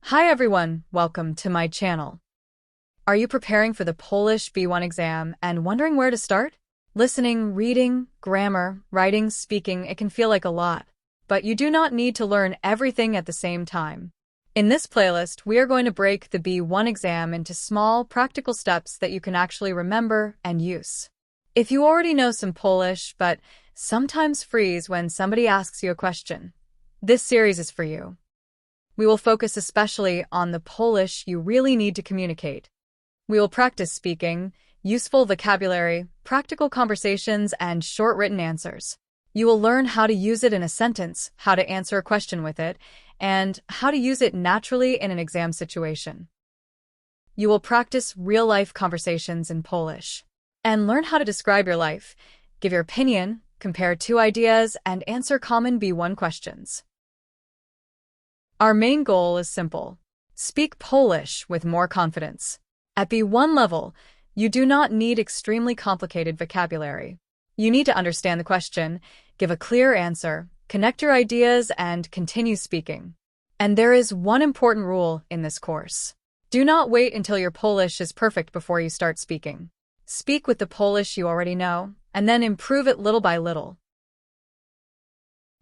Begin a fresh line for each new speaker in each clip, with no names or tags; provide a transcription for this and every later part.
Hi everyone, welcome to my channel. Are you preparing for the Polish B1 exam and wondering where to start? Listening, reading, grammar, writing, speaking, it can feel like a lot, but you do not need to learn everything at the same time. In this playlist, we are going to break the B1 exam into small, practical steps that you can actually remember and use. If you already know some Polish, but sometimes freeze when somebody asks you a question, this series is for you. We will focus especially on the Polish you really need to communicate. We will practice speaking, useful vocabulary, practical conversations, and short written answers. You will learn how to use it in a sentence, how to answer a question with it, and how to use it naturally in an exam situation. You will practice real-life conversations in Polish and learn how to describe your life, give your opinion, compare two ideas, and answer common B1 questions. Our main goal is simple. Speak Polish with more confidence. At B1 level, you do not need extremely complicated vocabulary. You need to understand the question, give a clear answer, connect your ideas, and continue speaking. And there is one important rule in this course. Do not wait until your Polish is perfect before you start speaking. Speak with the Polish you already know, and then improve it little by little.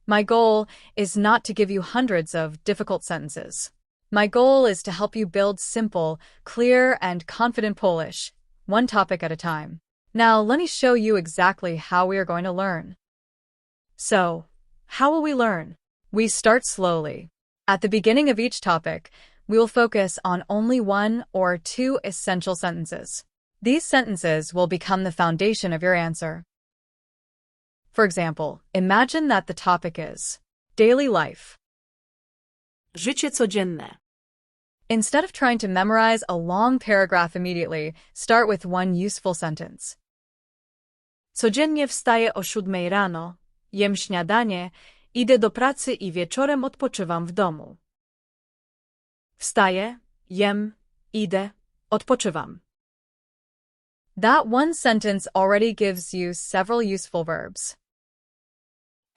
My goal is not to give you hundreds of difficult sentences. My goal is to help you build simple, clear, and confident Polish, one topic at a time. Now, let me show you exactly how we are going to learn. So, how will we learn? We start slowly. At the beginning of each topic, we will focus on only one or two essential sentences. These sentences will become the foundation of your answer. For example, imagine that the topic is daily life.
Życie codzienne.
Instead of trying to memorize a long paragraph immediately, start with one useful sentence.
Codziennie wstaję o 7 rano, jem śniadanie, idę do pracy i wieczorem odpoczywam w domu. Wstaję, jem, idę, odpoczywam.
That one sentence already gives you several useful verbs.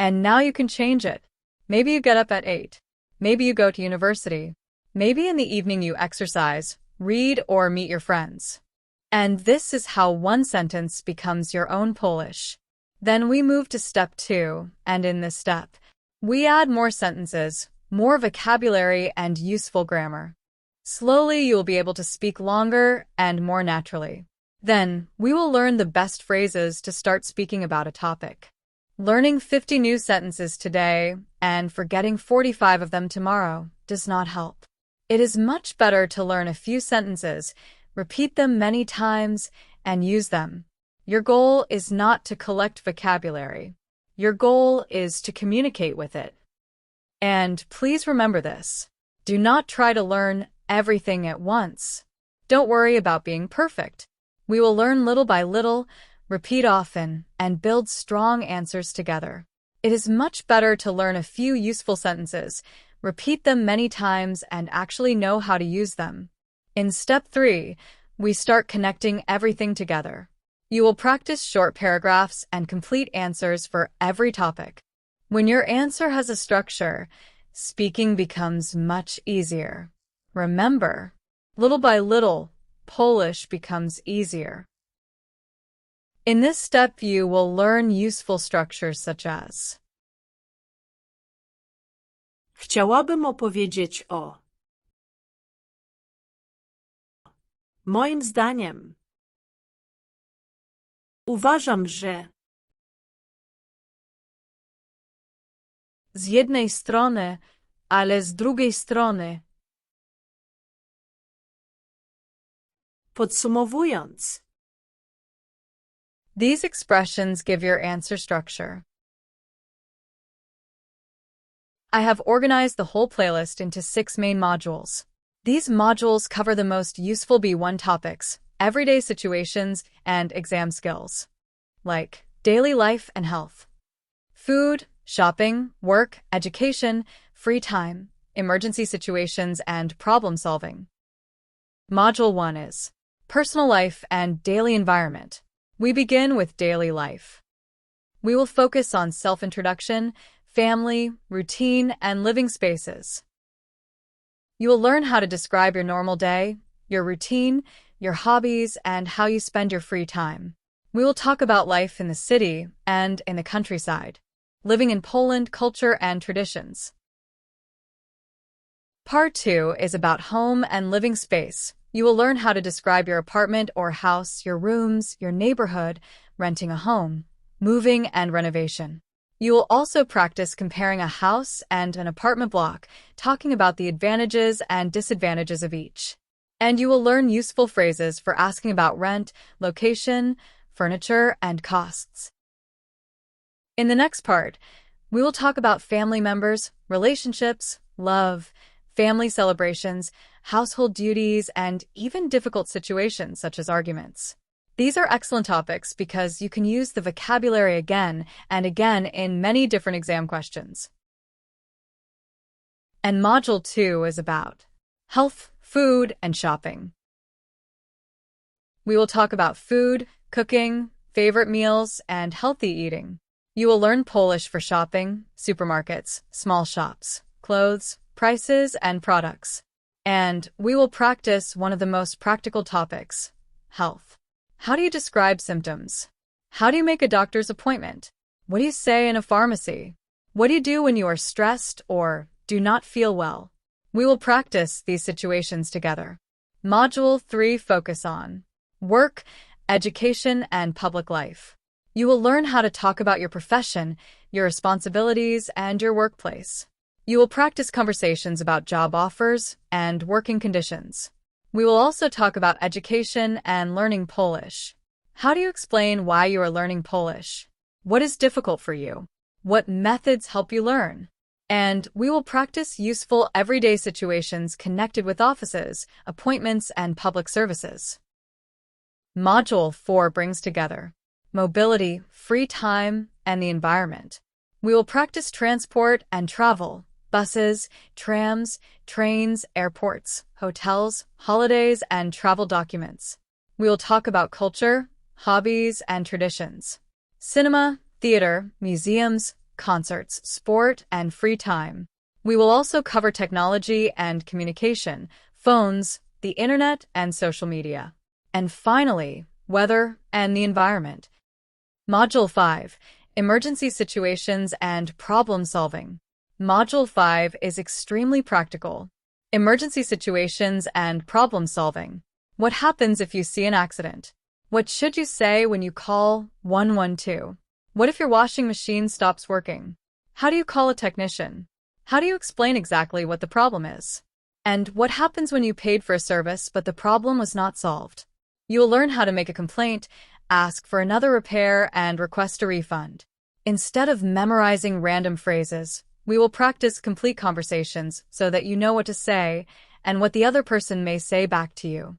And now you can change it. Maybe you get up at 8. Maybe you go to university. Maybe in the evening you exercise, read, or meet your friends. And this is how one sentence becomes your own Polish. Then we move to step 2, and in this step, we add more sentences, more vocabulary, and useful grammar. Slowly you will be able to speak longer and more naturally. Then, we will learn the best phrases to start speaking about a topic. Learning 50 new sentences today and forgetting 45 of them tomorrow does not help. It is much better to learn a few sentences, repeat them many times, and use them. Your goal is not to collect vocabulary. Your goal is to communicate with it. And please remember this. Do not try to learn everything at once. Don't worry about being perfect. We will learn little by little, repeat often, and build strong answers together. It is much better to learn a few useful sentences, repeat them many times, and actually know how to use them. In step 3, we start connecting everything together. You will practice short paragraphs and complete answers for every topic. When your answer has a structure, speaking becomes much easier. Remember, little by little, Polish becomes easier. In this step, you will learn useful structures such as
Chciałabym opowiedzieć o. Moim zdaniem. Uważam, że. Z jednej strony, ale z drugiej strony. Podsumowując.
These expressions give your answer structure. I have organized the whole playlist into 6 main modules. These modules cover the most useful B1 topics, everyday situations, and exam skills, like daily life and health, food, shopping, work, education, free time, emergency situations, and problem solving. Module 1 is personal life and daily environment. We begin with daily life. We will focus on self-introduction, family, routine, and living spaces. You will learn how to describe your normal day, your routine, your hobbies, and how you spend your free time. We will talk about life in the city and in the countryside, living in Poland, culture and traditions. Part 2 is about home and living space. You will learn how to describe your apartment or house, your rooms, your neighborhood, renting a home, moving and renovation. You will also practice comparing a house and an apartment block, talking about the advantages and disadvantages of each. And you will learn useful phrases for asking about rent, location, furniture, and costs. In the next part, we will talk about family members, relationships, love, family celebrations, household duties, and even difficult situations such as arguments. These are excellent topics because you can use the vocabulary again and again in many different exam questions. And Module 2 is about health, food, and shopping. We will talk about food, cooking, favorite meals, and healthy eating. You will learn Polish for shopping, supermarkets, small shops, clothes, prices, and products. And we will practice one of the most practical topics, health. How do you describe symptoms? How do you make a doctor's appointment? What do you say in a pharmacy? What do you do when you are stressed or do not feel well? We will practice these situations together. Module 3 focus on work, education, and public life. You will learn how to talk about your profession, your responsibilities, and your workplace. You will practice conversations about job offers and working conditions. We will also talk about education and learning Polish. How do you explain why you are learning Polish? What is difficult for you? What methods help you learn? And we will practice useful everyday situations connected with offices, appointments, and public services. Module 4 brings together mobility, free time, and the environment. We will practice transport and travel, buses, trams, trains, airports, hotels, holidays, and travel documents. We will talk about culture, hobbies, and traditions, cinema, theater, museums, concerts, sport, and free time. We will also cover technology and communication, phones, the internet, and social media. And finally, weather and the environment. Module 5, Emergency Situations and Problem Solving. Module 5 is extremely practical. Emergency situations and problem solving. What happens if you see an accident? What should you say when you call 112? What if your washing machine stops working? How do you call a technician? How do you explain exactly what the problem is? And what happens when you paid for a service but the problem was not solved? You will learn how to make a complaint, ask for another repair, and request a refund. Instead of memorizing random phrases, we will practice complete conversations so that you know what to say and what the other person may say back to you.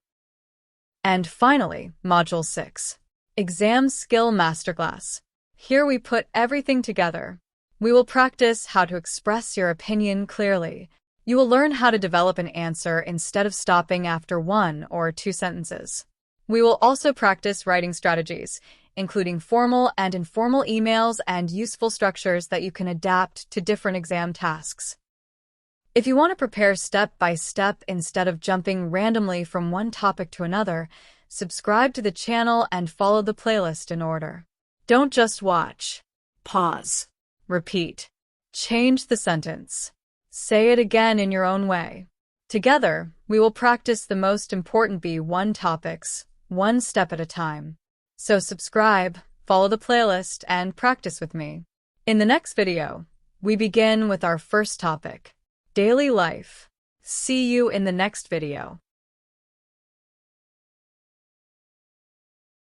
And finally, Module 6, Exam Skill Masterclass. Here we put everything together. We will practice how to express your opinion clearly. You will learn how to develop an answer instead of stopping after 1 or 2 sentences. We will also practice writing strategies, including formal and informal emails and useful structures that you can adapt to different exam tasks. If you want to prepare step by step instead of jumping randomly from one topic to another, subscribe to the channel and follow the playlist in order. Don't just watch. Pause. Repeat. Change the sentence. Say it again in your own way. Together, we will practice the most important B1 topics, one step at a time. So subscribe, follow the playlist, and practice with me. In the next video, we begin with our first topic, daily life. See you in the next video.